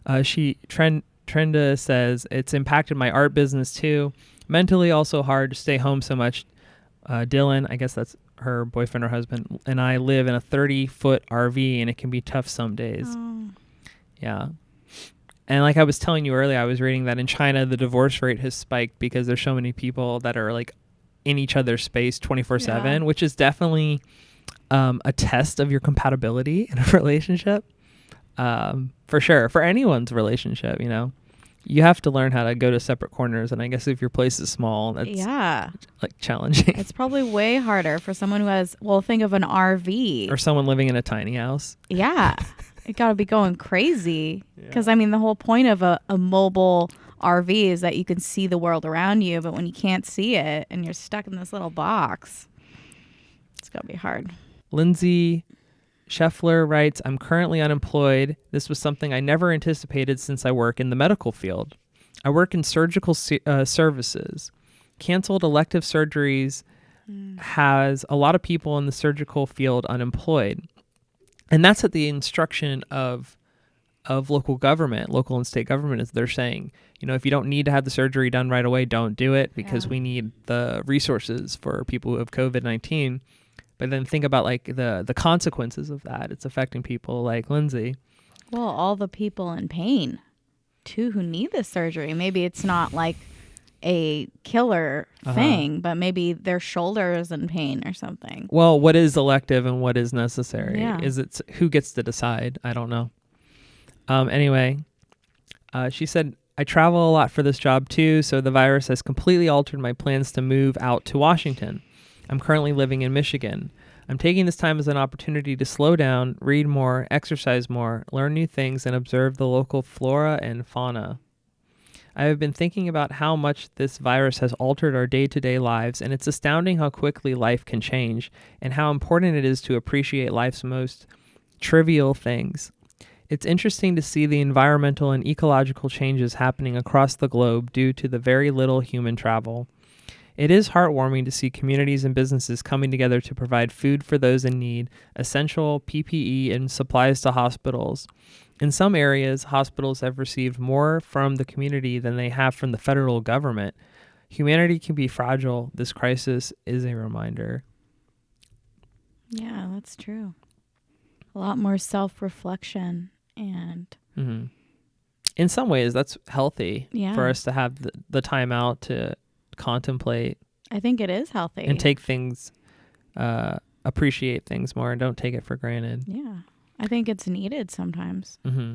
Trenda says it's impacted my art business too. Mentally also hard to stay home so much. Dylan, I guess that's her boyfriend or husband, and I live in a 30-foot RV, and it can be tough some days. Yeah. And like I was telling you earlier, I was reading that in China the divorce rate has spiked because there's so many people that are like in each other's space 24/7, which is definitely a test of your compatibility in a relationship. For sure. For anyone's relationship, you know. You have to learn how to go to separate corners, and I guess if your place is small, that's like challenging. It's probably way harder for someone who has, think of an RV. Or someone living in a tiny house. Yeah. It got to be going crazy. Because, I mean, the whole point of a mobile RV is that you can see the world around you, but when you can't see it and you're stuck in this little box, it's got to be hard. Lindsay Scheffler writes, I'm currently unemployed. This was something I never anticipated since I work in the medical field. I work in surgical services. Canceled elective surgeries has a lot of people in the surgical field unemployed. And that's at the instruction of local government, local and state government, as they're saying, you know, if you don't need to have the surgery done right away, don't do it because we need the resources for people who have COVID-19. But then think about like the consequences of that. It's affecting people like Lindsay. Well, all the people in pain too who need this surgery. Maybe it's not like a killer thing, but maybe their shoulder is in pain or something. Well, what is elective and what is necessary? Yeah. Is it who gets to decide? I don't know. Anyway, she said, I travel a lot for this job too, so the virus has completely altered my plans to move out to Washington. I'm currently living in Michigan. I'm taking this time as an opportunity to slow down, read more, exercise more, learn new things, and observe the local flora and fauna. I have been thinking about how much this virus has altered our day-to-day lives, and it's astounding how quickly life can change and how important it is to appreciate life's most trivial things. It's interesting to see the environmental and ecological changes happening across the globe due to the very little human travel. It is heartwarming to see communities and businesses coming together to provide food for those in need, essential PPE, and supplies to hospitals. In some areas, hospitals have received more from the community than they have from the federal government. Humanity can be fragile. This crisis is a reminder. Yeah, that's true. A lot more self-reflection and... Mm-hmm. In some ways, that's healthy for us to have the time out to contemplate. I think it is healthy. And take things, appreciate things more and don't take it for granted. Yeah. I think it's needed sometimes. Mm-hmm.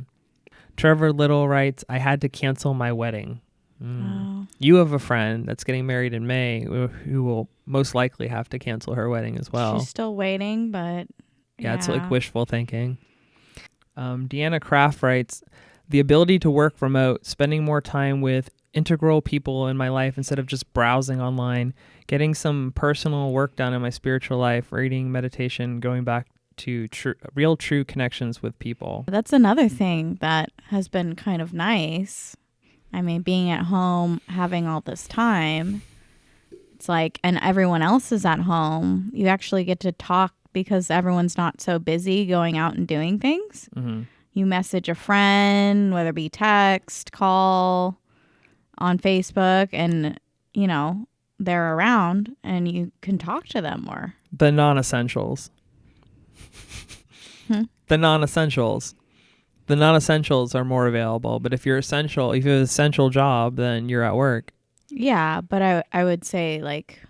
Trevor Little writes, I had to cancel my wedding. Oh. You have a friend that's getting married in May who will most likely have to cancel her wedding as well. She's still waiting, but yeah. It's like wishful thinking. Deanna Kraft writes, the ability to work remote, spending more time with integral people in my life instead of just browsing online, getting some personal work done in my spiritual life, reading, meditation, going back to real true connections with people. That's another thing that has been kind of nice. I mean, being at home, having all this time, it's like, and everyone else is at home, you actually get to talk because everyone's not so busy going out and doing things. Mm-hmm. You message a friend, whether it be text, call, on Facebook, and, you know, they're around and you can talk to them more. The non-essentials. The non-essentials. The non-essentials are more available, but if you have an essential job, then you're at work. Yeah, but I would say like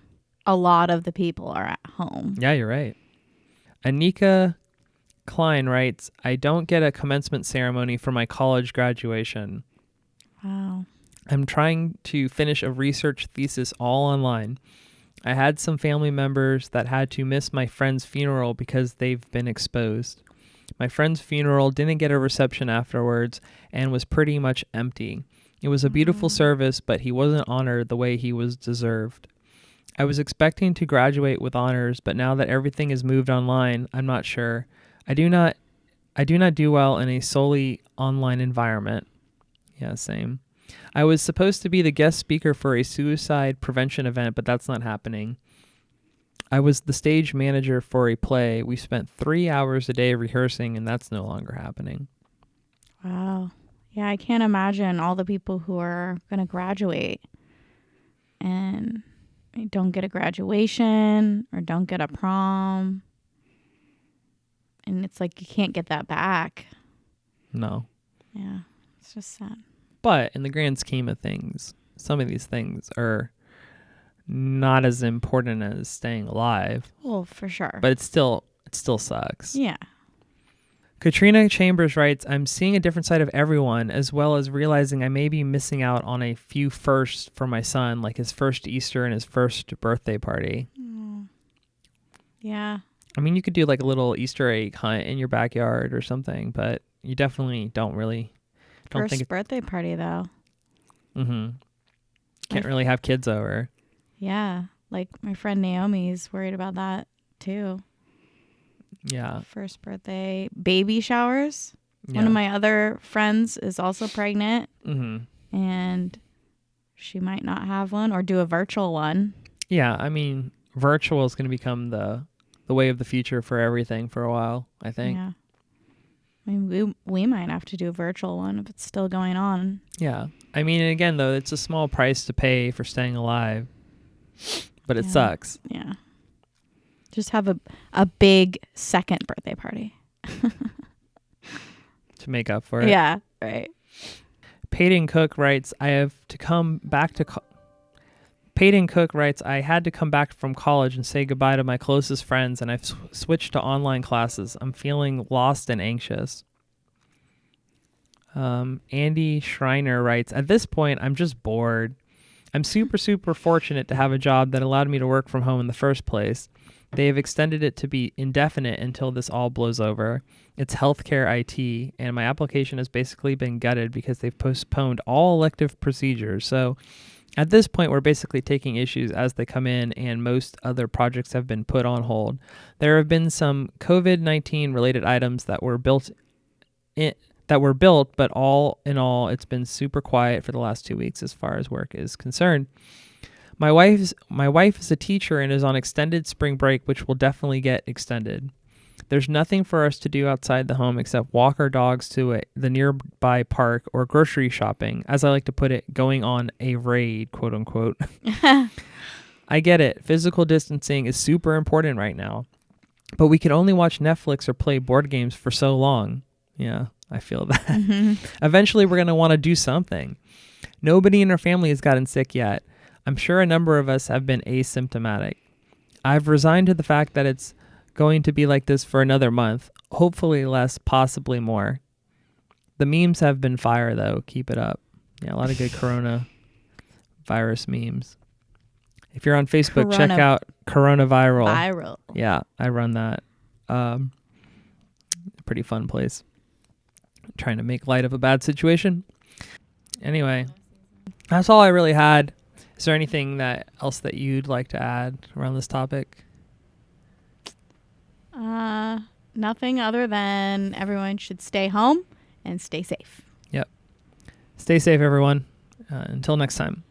a lot of the people are at home. Yeah, you're right. Anika Klein writes, I don't get a commencement ceremony for my college graduation. Wow. I'm trying to finish a research thesis all online. I had some family members that had to miss my friend's funeral because they've been exposed. My friend's funeral didn't get a reception afterwards and was pretty much empty. It was a beautiful service, but he wasn't honored the way he was deserved. I was expecting to graduate with honors, but now that everything is moved online, I'm not sure. I do not do well in a solely online environment. Yeah, same. I was supposed to be the guest speaker for a suicide prevention event, but that's not happening. I was the stage manager for a play. We spent 3 hours a day rehearsing, and that's no longer happening. Wow. Yeah, I can't imagine all the people who are going to graduate and don't get a graduation or don't get a prom. And it's like you can't get that back. No. Yeah, it's just sad. But in the grand scheme of things, some of these things are not as important as staying alive. Well, for sure. But it still sucks. Yeah. Katrina Chambers writes, I'm seeing a different side of everyone, as well as realizing I may be missing out on a few firsts for my son, like his first Easter and his first birthday party. Yeah. I mean, you could do like a little Easter egg hunt in your backyard or something, but you definitely don't First birthday party, though. Mm-hmm. Can't really have kids over. Yeah. Like my friend Naomi's worried about that, too. Yeah. First birthday. Baby showers. Yeah. One of my other friends is also pregnant. Mm-hmm. And she might not have one or do a virtual one. Yeah. I mean, virtual is going to become the way of the future for everything for a while, I think. Yeah. I mean, we might have to do a virtual one if it's still going on. Yeah. I mean, again, though, it's a small price to pay for staying alive, but it sucks. Yeah. Just have a big second birthday party. To make up for it. Yeah, right. Peyton Cook writes, I had to come back from college and say goodbye to my closest friends, and I've switched to online classes. I'm feeling lost and anxious. Andy Schreiner writes, at this point, I'm just bored. I'm super, super fortunate to have a job that allowed me to work from home in the first place. They have extended it to be indefinite until this all blows over. It's healthcare IT, and my application has basically been gutted because they've postponed all elective procedures. So at this point, we're basically taking issues as they come in, and most other projects have been put on hold. There have been some COVID-19 related items that were built, but all in all, it's been super quiet for the last 2 weeks as far as work is concerned. My wife is a teacher and is on extended spring break, which will definitely get extended. There's nothing for us to do outside the home except walk our dogs to the nearby park or grocery shopping, as I like to put it, going on a raid, quote unquote. I get it. Physical distancing is super important right now, but we can only watch Netflix or play board games for so long. Yeah, I feel that. Mm-hmm. Eventually, we're going to want to do something. Nobody in our family has gotten sick yet. I'm sure a number of us have been asymptomatic. I've resigned to the fact that it's going to be like this for another month, hopefully less, possibly more. The memes have been fire, though. Keep it up. Yeah, a lot of good coronavirus memes. If you're on Facebook, check out Coronaviral. Viral. Yeah, I run that. Pretty fun place. Trying to make light of a bad situation. Anyway, that's all I really had. Is there anything else that you'd like to add around this topic? Nothing other than everyone should stay home and stay safe. Yep. Stay safe, everyone. Until next time.